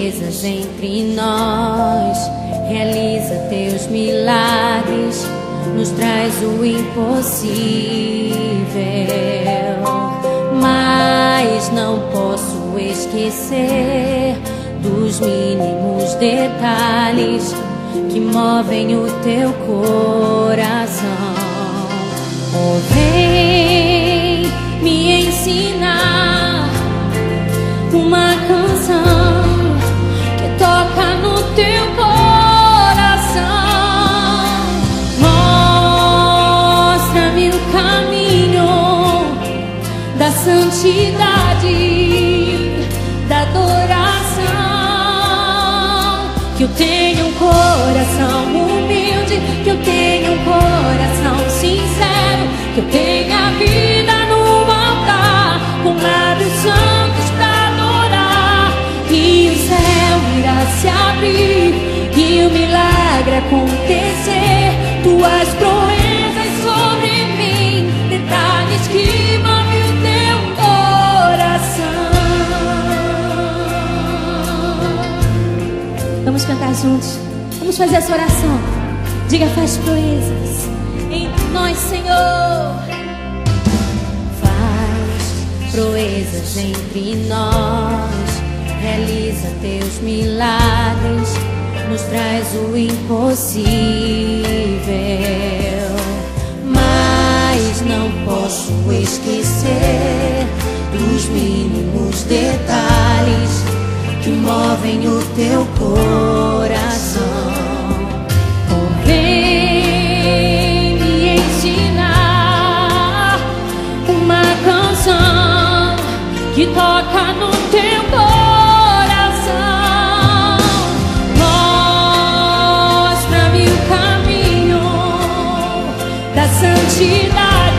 proezas entre nós, realiza teus milagres, nos traz o impossível. Mas não posso esquecer dos mínimos detalhes que movem o teu coração. Oh, vem me ensinar uma canção que toca no teu coração. Mostra-me o caminho da santidade, da adoração. Que eu tenha um coração humilde, que eu tenha um coração sincero, que eu tenha vida no altar, com lábios santos pra adorar. E o céu irá se abrir e o milagre acontecer. Tuas proezas sobre mim, detalhes que movem o teu coração. Vamos cantar juntos, vamos fazer essa oração. Diga: faz proezas entre nós, Senhor. Faz proezas entre nós, realiza teus milagres, nos traz o impossível. Mas não posso esquecer dos mínimos detalhes que movem o teu coração. Oh, vem me ensinar uma canção que toca no teu coração. Mostra-me o caminho da santidade,